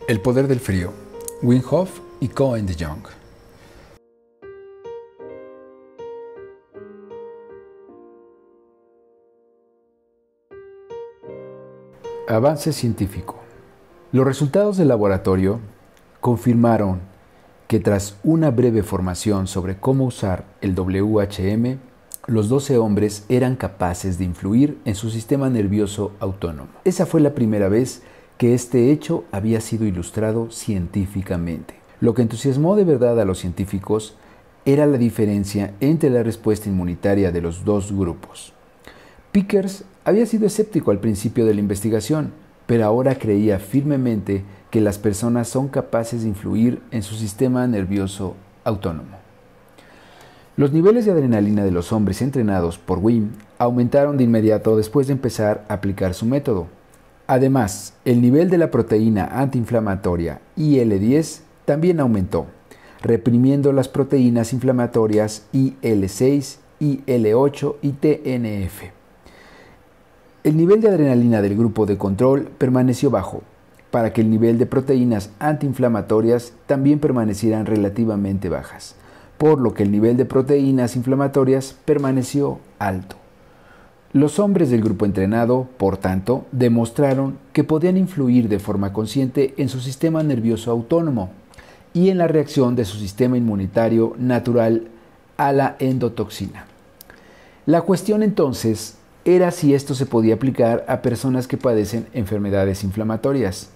El poder del frío, Wim Hof y Cohen de Jong. Avance científico. Los resultados del laboratorio confirmaron que tras una breve formación sobre cómo usar el WHM, los 12 hombres eran capaces de influir en su sistema nervioso autónomo. Esa fue la primera vez que este hecho había sido ilustrado científicamente. Lo que entusiasmó de verdad a los científicos era la diferencia entre la respuesta inmunitaria de los dos grupos. Pickers había sido escéptico al principio de la investigación, pero ahora creía firmemente que las personas son capaces de influir en su sistema nervioso autónomo. Los niveles de adrenalina de los hombres entrenados por Wim aumentaron de inmediato después de empezar a aplicar su método. Además, el nivel de la proteína antiinflamatoria IL-10 también aumentó, reprimiendo las proteínas inflamatorias IL-6, IL-8 y TNF. El nivel de adrenalina del grupo de control permaneció bajo, para que el nivel de proteínas antiinflamatorias también permanecieran relativamente bajas, por lo que el nivel de proteínas inflamatorias permaneció alto. Los hombres del grupo entrenado, por tanto, demostraron que podían influir de forma consciente en su sistema nervioso autónomo y en la reacción de su sistema inmunitario natural a la endotoxina. La cuestión entonces era si esto se podía aplicar a personas que padecen enfermedades inflamatorias.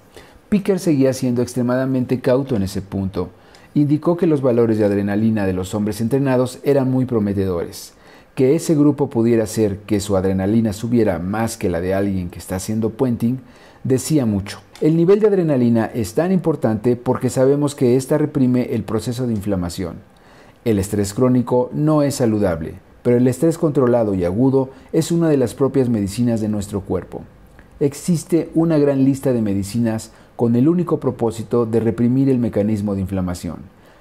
Pickers seguía siendo extremadamente cauto en ese punto. Indicó que los valores de adrenalina de los hombres entrenados eran muy prometedores. Que ese grupo pudiera hacer que su adrenalina subiera más que la de alguien que está haciendo puenting, decía mucho. El nivel de adrenalina es tan importante porque sabemos que ésta reprime el proceso de inflamación. El estrés crónico no es saludable, pero el estrés controlado y agudo es una de las propias medicinas de nuestro cuerpo. Existe una gran lista de medicinas con el único propósito de reprimir el mecanismo de inflamación.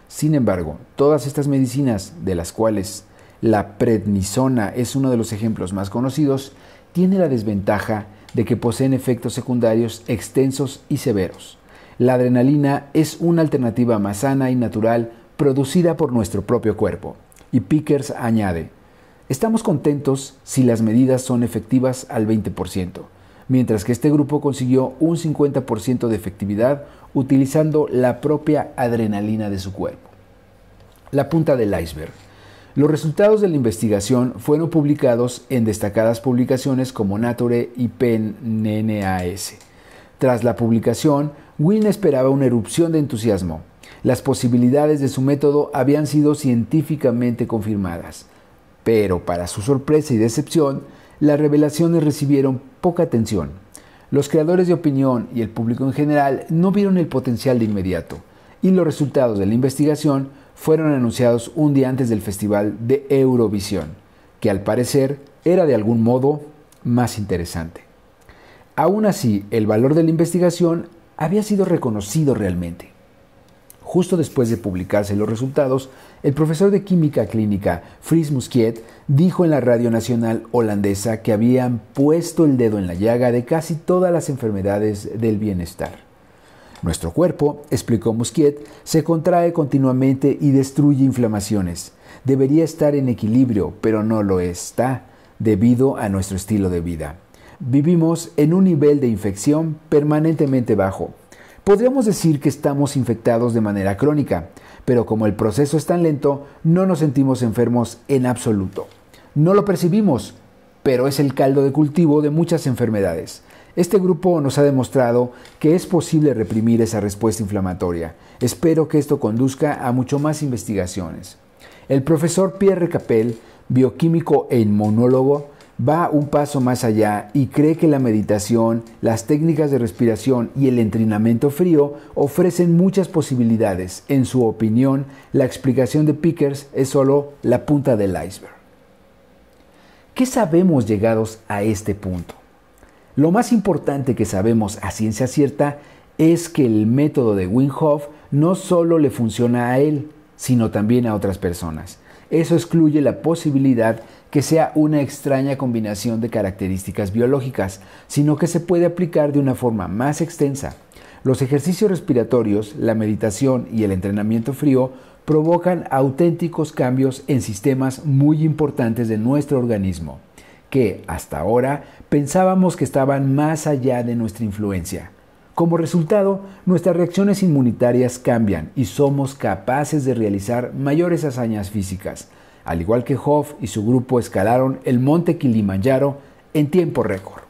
Sin embargo, todas estas medicinas, de las cuales la prednisona es uno de los ejemplos más conocidos, tiene la desventaja de que poseen efectos secundarios extensos y severos. La adrenalina es una alternativa más sana y natural producida por nuestro propio cuerpo. Y Pickers añade, estamos contentos si las medidas son efectivas al 20%, mientras que este grupo consiguió un 50% de efectividad utilizando la propia adrenalina de su cuerpo. La punta del iceberg. Los resultados de la investigación fueron publicados en destacadas publicaciones como Nature y PNAS. Tras la publicación, Wim esperaba una erupción de entusiasmo. Las posibilidades de su método habían sido científicamente confirmadas. Pero, para su sorpresa y decepción, las revelaciones recibieron poca atención. Los creadores de opinión y el público en general no vieron el potencial de inmediato, y los resultados de la investigación fueron anunciados un día antes del Festival de Eurovisión, que al parecer era de algún modo más interesante. Aún así, el valor de la investigación había sido reconocido realmente. Justo después de publicarse los resultados, el profesor de química clínica Frits Muskiet dijo en la radio nacional holandesa que habían puesto el dedo en la llaga de casi todas las enfermedades del bienestar. Nuestro cuerpo, explicó Muskiet, se contrae continuamente y destruye inflamaciones. Debería estar en equilibrio, pero no lo está, debido a nuestro estilo de vida. Vivimos en un nivel de infección permanentemente bajo. Podríamos decir que estamos infectados de manera crónica, pero como el proceso es tan lento, no nos sentimos enfermos en absoluto. No lo percibimos, pero es el caldo de cultivo de muchas enfermedades. Este grupo nos ha demostrado que es posible reprimir esa respuesta inflamatoria. Espero que esto conduzca a mucho más investigaciones. El profesor Pierre Capel, bioquímico e inmunólogo, va un paso más allá y cree que la meditación, las técnicas de respiración y el entrenamiento frío ofrecen muchas posibilidades. En su opinión, la explicación de Pickers es solo la punta del iceberg. ¿Qué sabemos llegados a este punto? Lo más importante que sabemos a ciencia cierta es que el método de Wim Hof no solo le funciona a él, sino también a otras personas. Eso excluye la posibilidad que sea una extraña combinación de características biológicas, sino que se puede aplicar de una forma más extensa. Los ejercicios respiratorios, la meditación y el entrenamiento frío provocan auténticos cambios en sistemas muy importantes de nuestro organismo, que hasta ahora pensábamos que estaban más allá de nuestra influencia. Como resultado, nuestras reacciones inmunitarias cambian y somos capaces de realizar mayores hazañas físicas, al igual que Hof y su grupo escalaron el monte Kilimanjaro en tiempo récord.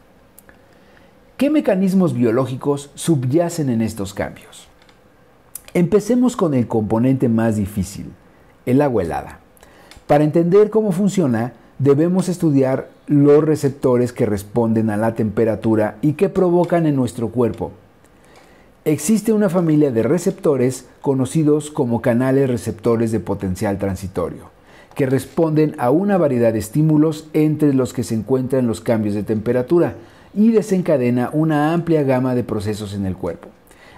¿Qué mecanismos biológicos subyacen en estos cambios? Empecemos con el componente más difícil, el agua helada. Para entender cómo funciona, debemos estudiar los receptores que responden a la temperatura y que provocan en nuestro cuerpo. Existe una familia de receptores conocidos como canales receptores de potencial transitorio, que responden a una variedad de estímulos entre los que se encuentran los cambios de temperatura y desencadena una amplia gama de procesos en el cuerpo.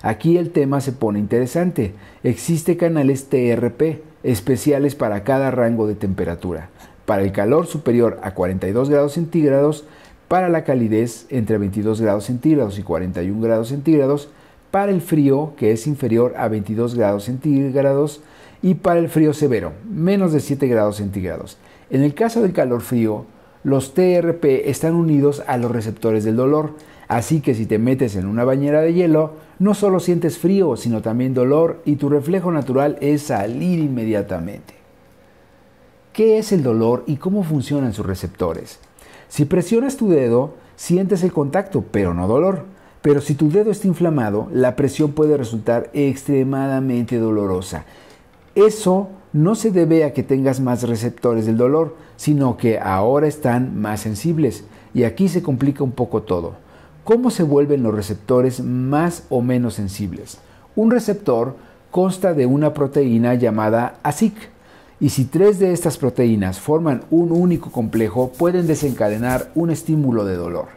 Aquí el tema se pone interesante. Existen canales TRP especiales para cada rango de temperatura. Para el calor superior a 42 grados centígrados, para la calidez entre 22 grados centígrados y 41 grados centígrados, para el frío que es inferior a 22 grados centígrados y para el frío severo, menos de 7 grados centígrados. En el caso del calor frío, los TRP están unidos a los receptores del dolor, así que si te metes en una bañera de hielo, no solo sientes frío, sino también dolor y tu reflejo natural es salir inmediatamente. ¿Qué es el dolor y cómo funcionan sus receptores? Si presionas tu dedo, sientes el contacto, pero no dolor. Pero si tu dedo está inflamado, la presión puede resultar extremadamente dolorosa. Eso no se debe a que tengas más receptores del dolor, sino que ahora están más sensibles. Y aquí se complica un poco todo. ¿Cómo se vuelven los receptores más o menos sensibles? Un receptor consta de una proteína llamada ASIC. Y si 3 de estas proteínas forman un único complejo, pueden desencadenar un estímulo de dolor.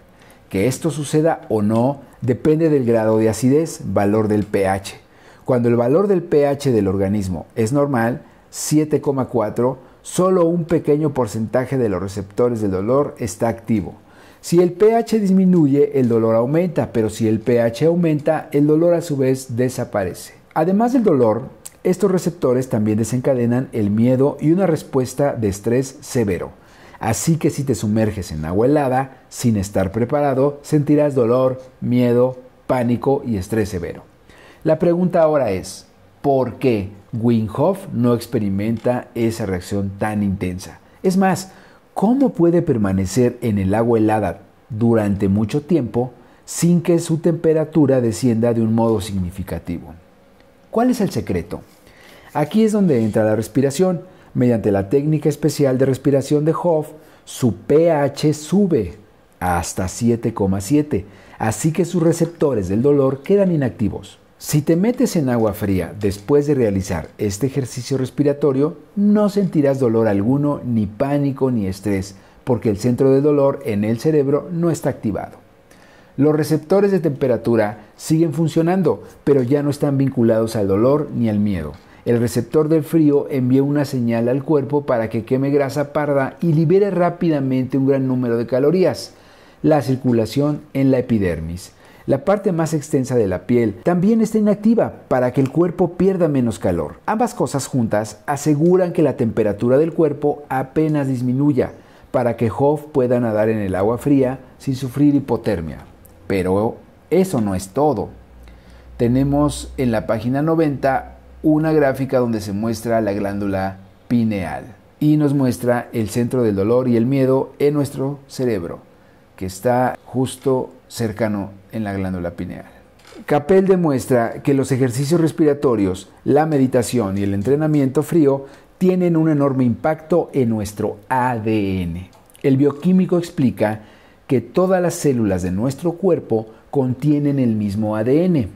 Que esto suceda o no depende del grado de acidez, valor del pH. Cuando el valor del pH del organismo es normal, 7,4, solo un pequeño porcentaje de los receptores del dolor está activo. Si el pH disminuye, el dolor aumenta, pero si el pH aumenta, el dolor a su vez desaparece. Además del dolor, estos receptores también desencadenan el miedo y una respuesta de estrés severo. Así que si te sumerges en agua helada, sin estar preparado, sentirás dolor, miedo, pánico y estrés severo. La pregunta ahora es, ¿por qué Wim Hof no experimenta esa reacción tan intensa? Es más, ¿cómo puede permanecer en el agua helada durante mucho tiempo sin que su temperatura descienda de un modo significativo? ¿Cuál es el secreto? Aquí es donde entra la respiración. Mediante la técnica especial de respiración de Hof, su pH sube hasta 7,7, así que sus receptores del dolor quedan inactivos. Si te metes en agua fría después de realizar este ejercicio respiratorio, no sentirás dolor alguno, ni pánico, ni estrés, porque el centro de dolor en el cerebro no está activado. Los receptores de temperatura siguen funcionando, pero ya no están vinculados al dolor ni al miedo. El receptor del frío envía una señal al cuerpo para que queme grasa parda y libere rápidamente un gran número de calorías. La circulación en la epidermis, la parte más extensa de la piel, también está inactiva para que el cuerpo pierda menos calor. Ambas cosas juntas aseguran que la temperatura del cuerpo apenas disminuya para que Hof pueda nadar en el agua fría sin sufrir hipotermia. Pero eso no es todo. Tenemos en la página 90 una gráfica donde se muestra la glándula pineal y nos muestra el centro del dolor y el miedo en nuestro cerebro, que está justo cercano en la glándula pineal. Capel demuestra que los ejercicios respiratorios, la meditación y el entrenamiento frío tienen un enorme impacto en nuestro ADN. El bioquímico explica que todas las células de nuestro cuerpo contienen el mismo ADN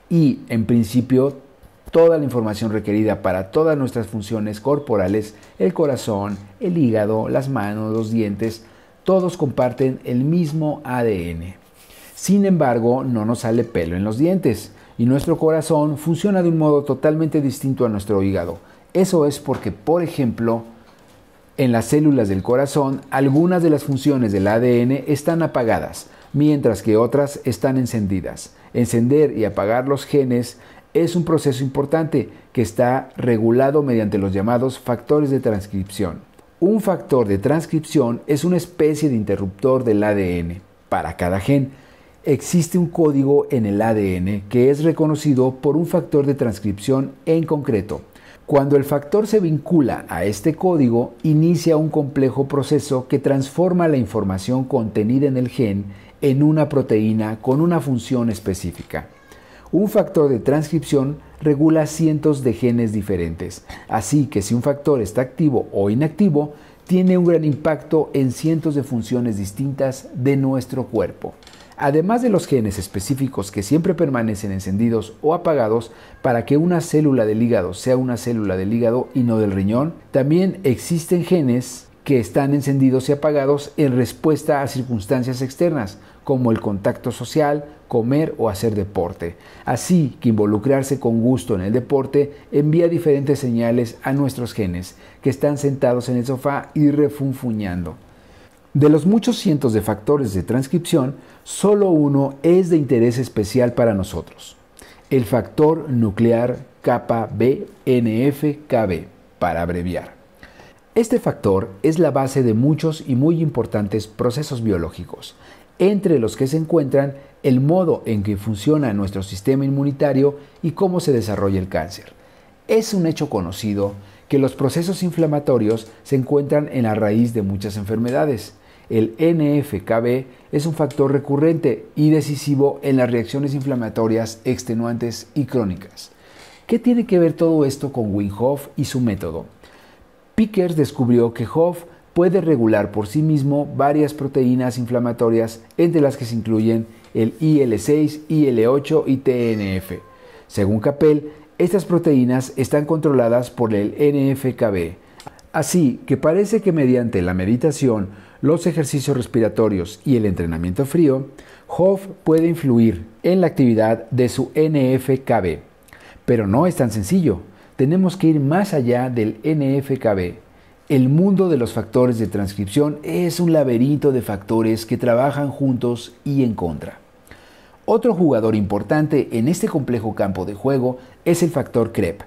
y, en principio, toda la información requerida para todas nuestras funciones corporales, el corazón, el hígado, las manos, los dientes, todos comparten el mismo ADN. Sin embargo, no nos sale pelo en los dientes y nuestro corazón funciona de un modo totalmente distinto a nuestro hígado. Eso es porque, por ejemplo, en las células del corazón, algunas de las funciones del ADN están apagadas, mientras que otras están encendidas. Encender y apagar los genes es un proceso importante que está regulado mediante los llamados factores de transcripción. Un factor de transcripción es una especie de interruptor del ADN. Para cada gen existe un código en el ADN que es reconocido por un factor de transcripción en concreto. Cuando el factor se vincula a este código, inicia un complejo proceso que transforma la información contenida en el gen en una proteína con una función específica. Un factor de transcripción regula cientos de genes diferentes, así que si un factor está activo o inactivo, tiene un gran impacto en cientos de funciones distintas de nuestro cuerpo. Además de los genes específicos que siempre permanecen encendidos o apagados para que una célula del hígado sea una célula del hígado y no del riñón, también existen genes que están encendidos y apagados en respuesta a circunstancias externas, como el contacto social, comer o hacer deporte. Así que involucrarse con gusto en el deporte envía diferentes señales a nuestros genes, que están sentados en el sofá y refunfuñando. De los muchos cientos de factores de transcripción, solo uno es de interés especial para nosotros: el factor nuclear kappa B NF-κB, para abreviar. Este factor es la base de muchos y muy importantes procesos biológicos, entre los que se encuentran el modo en que funciona nuestro sistema inmunitario y cómo se desarrolla el cáncer. Es un hecho conocido que los procesos inflamatorios se encuentran en la raíz de muchas enfermedades. El NF-κB es un factor recurrente y decisivo en las reacciones inflamatorias extenuantes y crónicas. ¿Qué tiene que ver todo esto con Wim Hof y su método? Pickers descubrió que Hof puede regular por sí mismo varias proteínas inflamatorias, entre las que se incluyen el IL-6, IL-8 y TNF. Según Capel, estas proteínas están controladas por el NF-κB. Así que parece que mediante la meditación, los ejercicios respiratorios y el entrenamiento frío, Hof puede influir en la actividad de su NF-κB. Pero no es tan sencillo. Tenemos que ir más allá del NF-κB. El mundo de los factores de transcripción es un laberinto de factores que trabajan juntos y en contra. Otro jugador importante en este complejo campo de juego es el factor CREB,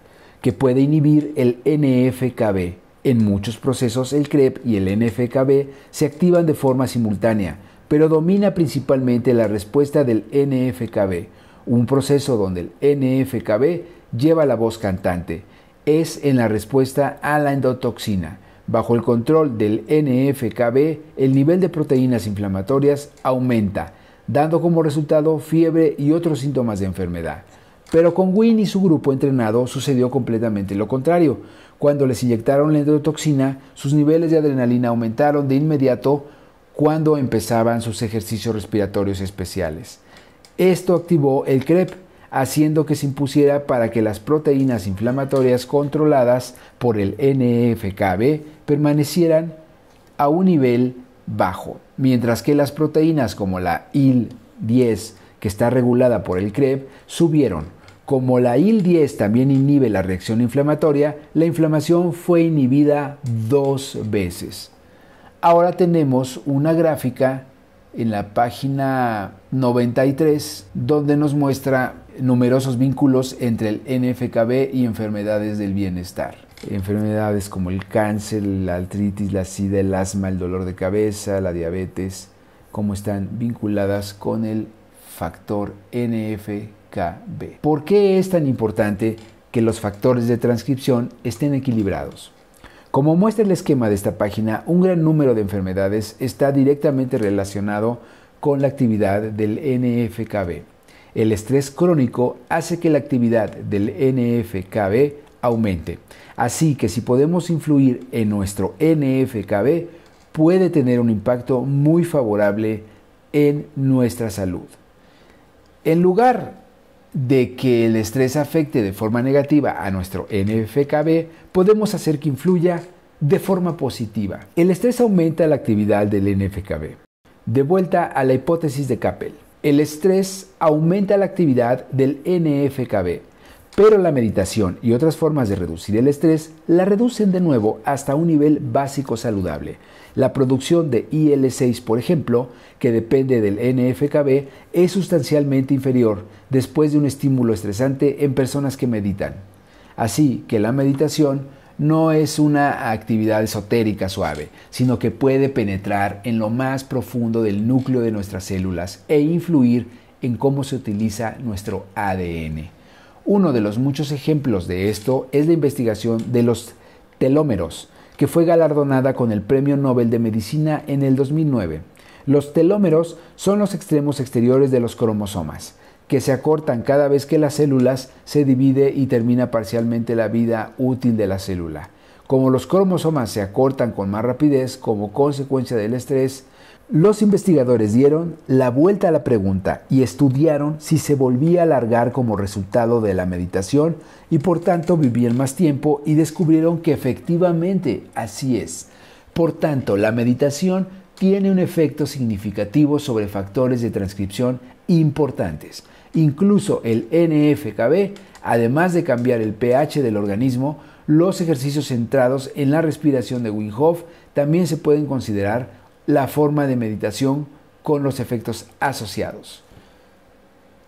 que puede inhibir el NF-κB. En muchos procesos el CREB y el NF-κB se activan de forma simultánea, pero domina principalmente la respuesta del NF-κB, un proceso donde el NF-κB lleva la voz cantante. Es en la respuesta a la endotoxina. Bajo el control del NF-κB, el nivel de proteínas inflamatorias aumenta, dando como resultado fiebre y otros síntomas de enfermedad. Pero con Wim y su grupo entrenado sucedió completamente lo contrario. Cuando les inyectaron la endotoxina, sus niveles de adrenalina aumentaron de inmediato cuando empezaban sus ejercicios respiratorios especiales. Esto activó el CREB, haciendo que se impusiera para que las proteínas inflamatorias controladas por el NF-κB permanecieran a un nivel bajo, mientras que las proteínas como la IL-10, que está regulada por el CREB, subieron. Como la IL-10 también inhibe la reacción inflamatoria, la inflamación fue inhibida 2 veces. Ahora tenemos una gráfica en la página 93, donde nos muestra numerosos vínculos entre el NF-κB y enfermedades del bienestar. Enfermedades como el cáncer, la artritis, la sida, el asma, el dolor de cabeza, la diabetes, cómo están vinculadas con el factor NF-κB. ¿Por qué es tan importante que los factores de transcripción estén equilibrados? Como muestra el esquema de esta página, un gran número de enfermedades está directamente relacionado con la actividad del NF-κB. El estrés crónico hace que la actividad del NF-κB aumente. Así que si podemos influir en nuestro NF-κB, puede tener un impacto muy favorable en nuestra salud. En lugar de que el estrés afecte de forma negativa a nuestro NF-κB, podemos hacer que influya de forma positiva. El estrés aumenta la actividad del NF-κB. De vuelta a la hipótesis de Capel. El estrés aumenta la actividad del NF-κB, Pero la meditación y otras formas de reducir el estrés la reducen de nuevo hasta un nivel básico saludable. La producción de IL-6, por ejemplo, que depende del NF-κB, es sustancialmente inferior después de un estímulo estresante en personas que meditan. Así que la meditación no es una actividad esotérica suave, sino que puede penetrar en lo más profundo del núcleo de nuestras células e influir en cómo se utiliza nuestro ADN. Uno de los muchos ejemplos de esto es la investigación de los telómeros, que fue galardonada con el Premio Nobel de Medicina en el 2009. Los telómeros son los extremos exteriores de los cromosomas, que se acortan cada vez que las células se divide y termina parcialmente la vida útil de la célula. Como los cromosomas se acortan con más rapidez como consecuencia del estrés, los investigadores dieron la vuelta a la pregunta y estudiaron si se volvía a alargar como resultado de la meditación y por tanto vivían más tiempo y descubrieron que efectivamente así es. Por tanto, la meditación tiene un efecto significativo sobre factores de transcripción importantes. Incluso el NF-κB, además de cambiar el pH del organismo, los ejercicios centrados en la respiración de Wim Hof también se pueden considerar la forma de meditación con los efectos asociados.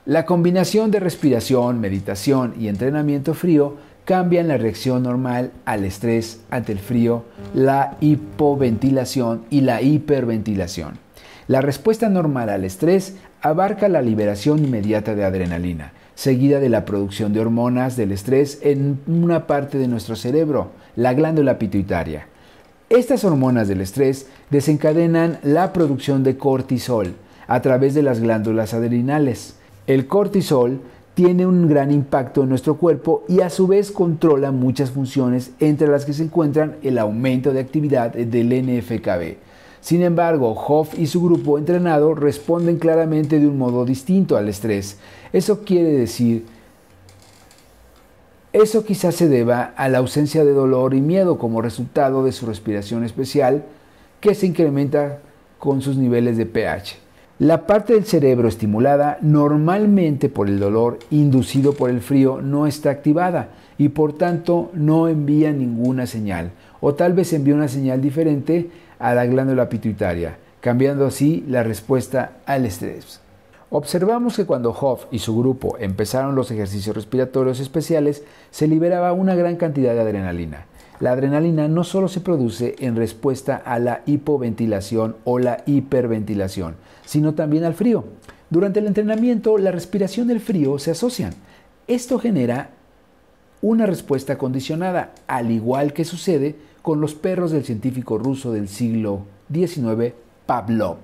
La combinación de respiración, meditación y entrenamiento frío cambian la reacción normal al estrés ante el frío, la hipoventilación y la hiperventilación. La respuesta normal al estrés abarca la liberación inmediata de adrenalina, seguida de la producción de hormonas del estrés en una parte de nuestro cerebro, la glándula pituitaria. Estas hormonas del estrés desencadenan la producción de cortisol a través de las glándulas adrenales. El cortisol tiene un gran impacto en nuestro cuerpo y a su vez controla muchas funciones, entre las que se encuentran el aumento de actividad del NF-κB. Sin embargo, Hof y su grupo entrenado responden claramente de un modo distinto al estrés. Eso quizás se deba a la ausencia de dolor y miedo como resultado de su respiración especial, que se incrementa con sus niveles de pH. La parte del cerebro estimulada normalmente por el dolor inducido por el frío no está activada y por tanto no envía ninguna señal, o tal vez envía una señal diferente a la glándula pituitaria, cambiando así la respuesta al estrés. Observamos que cuando Hof y su grupo empezaron los ejercicios respiratorios especiales, se liberaba una gran cantidad de adrenalina. La adrenalina no solo se produce en respuesta a la hipoventilación o la hiperventilación, sino también al frío. Durante el entrenamiento, la respiración y el frío se asocian. Esto genera una respuesta condicionada, al igual que sucede con los perros del científico ruso del siglo XIX, Pavlov.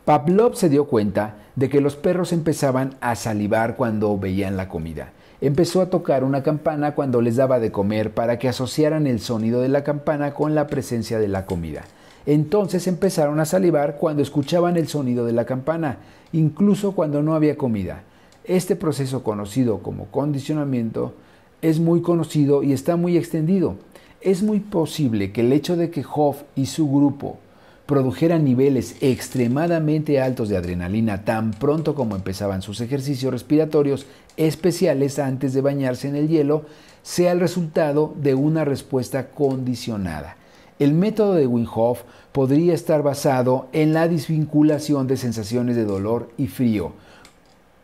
Pavlov se dio cuenta de que los perros empezaban a salivar cuando veían la comida. Empezó a tocar una campana cuando les daba de comer para que asociaran el sonido de la campana con la presencia de la comida. Entonces empezaron a salivar cuando escuchaban el sonido de la campana, incluso cuando no había comida. Este proceso, conocido como condicionamiento, es muy conocido y está muy extendido. Es muy posible que el hecho de que Hof y su grupo produjeran niveles extremadamente altos de adrenalina tan pronto como empezaban sus ejercicios respiratorios especiales antes de bañarse en el hielo, sea el resultado de una respuesta condicionada. El método de Wim Hof podría estar basado en la desvinculación de sensaciones de dolor y frío,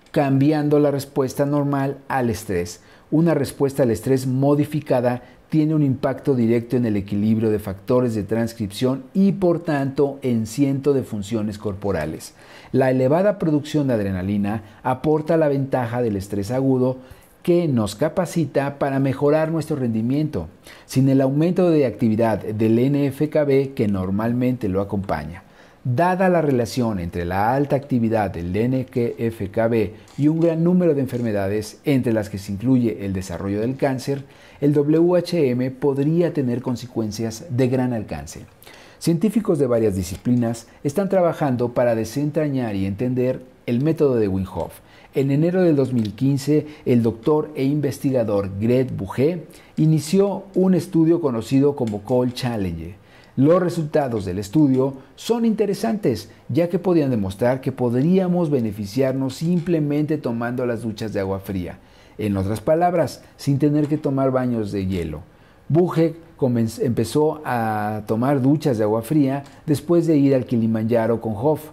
cambiando la respuesta normal al estrés. Una respuesta al estrés modificada tiene un impacto directo en el equilibrio de factores de transcripción y por tanto en cientos de funciones corporales. La elevada producción de adrenalina aporta la ventaja del estrés agudo que nos capacita para mejorar nuestro rendimiento, sin el aumento de actividad del NF-κB que normalmente lo acompaña. Dada la relación entre la alta actividad del NF-κB y un gran número de enfermedades, entre las que se incluye el desarrollo del cáncer, el WHM podría tener consecuencias de gran alcance. Científicos de varias disciplinas están trabajando para desentrañar y entender el método de Wim Hof. En enero del 2015, el doctor e investigador Greg Boucher inició un estudio conocido como Cold Challenge. Los resultados del estudio son interesantes, ya que podían demostrar que podríamos beneficiarnos simplemente tomando las duchas de agua fría. En otras palabras, sin tener que tomar baños de hielo. Buje empezó a tomar duchas de agua fría después de ir al Kilimanjaro con Hof.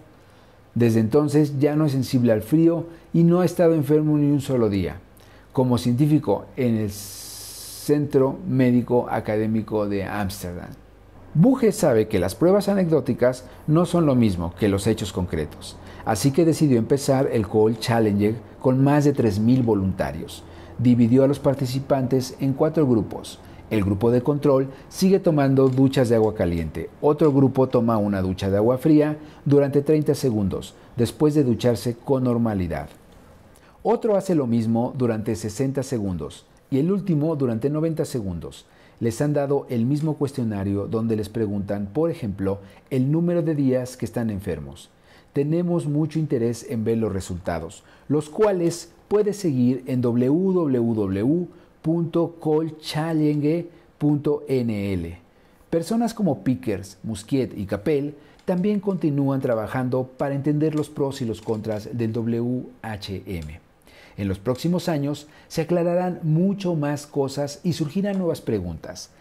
Desde entonces ya no es sensible al frío y no ha estado enfermo ni un solo día. Como científico en el Centro Médico Académico de Ámsterdam. Buje sabe que las pruebas anecdóticas no son lo mismo que los hechos concretos, así que decidió empezar el Cold Challenger con más de 3.000 voluntarios. Dividió a los participantes en 4 grupos. El grupo de control sigue tomando duchas de agua caliente. Otro grupo toma una ducha de agua fría durante 30 segundos, después de ducharse con normalidad. Otro hace lo mismo durante 60 segundos y el último durante 90 segundos. Les han dado el mismo cuestionario donde les preguntan, por ejemplo, el número de días que están enfermos. Tenemos mucho interés en ver los resultados, los cuales puedes seguir en www.coldchallenge.nl. Personas como Pickers, Musquiet y Capel también continúan trabajando para entender los pros y los contras del WHM. En los próximos años se aclararán mucho más cosas y surgirán nuevas preguntas.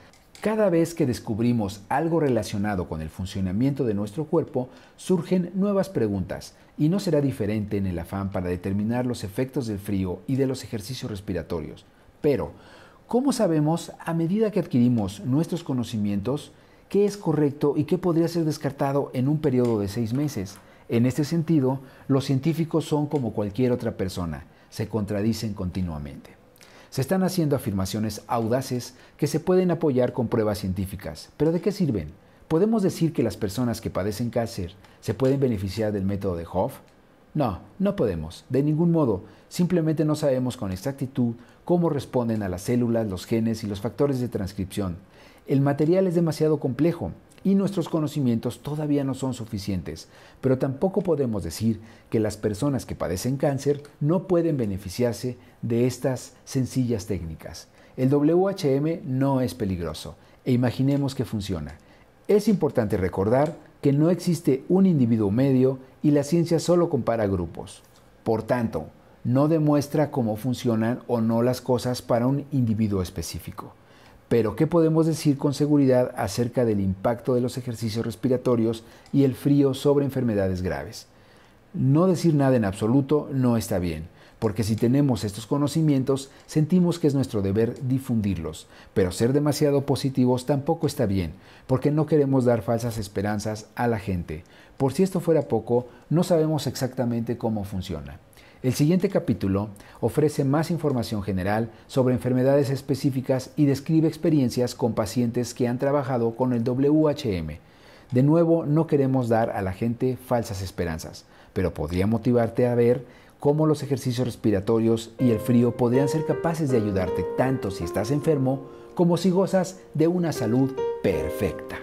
Cada vez que descubrimos algo relacionado con el funcionamiento de nuestro cuerpo, surgen nuevas preguntas y no será diferente en el afán para determinar los efectos del frío y de los ejercicios respiratorios. Pero, ¿cómo sabemos, a medida que adquirimos nuestros conocimientos, qué es correcto y qué podría ser descartado en un periodo de 6 meses? En este sentido, los científicos son como cualquier otra persona, se contradicen continuamente. Se están haciendo afirmaciones audaces que se pueden apoyar con pruebas científicas, pero ¿de qué sirven? ¿Podemos decir que las personas que padecen cáncer se pueden beneficiar del método de Hof? No, no podemos, de ningún modo. Simplemente no sabemos con exactitud cómo responden a las células, los genes y los factores de transcripción. El material es demasiado complejo y nuestros conocimientos todavía no son suficientes, pero tampoco podemos decir que las personas que padecen cáncer no pueden beneficiarse de estas sencillas técnicas. El WHM no es peligroso e imaginemos que funciona. Es importante recordar que no existe un individuo medio y la ciencia solo compara grupos. Por tanto, no demuestra cómo funcionan o no las cosas para un individuo específico. Pero, ¿qué podemos decir con seguridad acerca del impacto de los ejercicios respiratorios y el frío sobre enfermedades graves? No decir nada en absoluto no está bien, porque si tenemos estos conocimientos, sentimos que es nuestro deber difundirlos, pero ser demasiado positivos tampoco está bien, porque no queremos dar falsas esperanzas a la gente. Por si esto fuera poco, no sabemos exactamente cómo funciona. El siguiente capítulo ofrece más información general sobre enfermedades específicas y describe experiencias con pacientes que han trabajado con el WHM. De nuevo, no queremos dar a la gente falsas esperanzas, pero podría motivarte a ver cómo los ejercicios respiratorios y el frío podrían ser capaces de ayudarte tanto si estás enfermo como si gozas de una salud perfecta.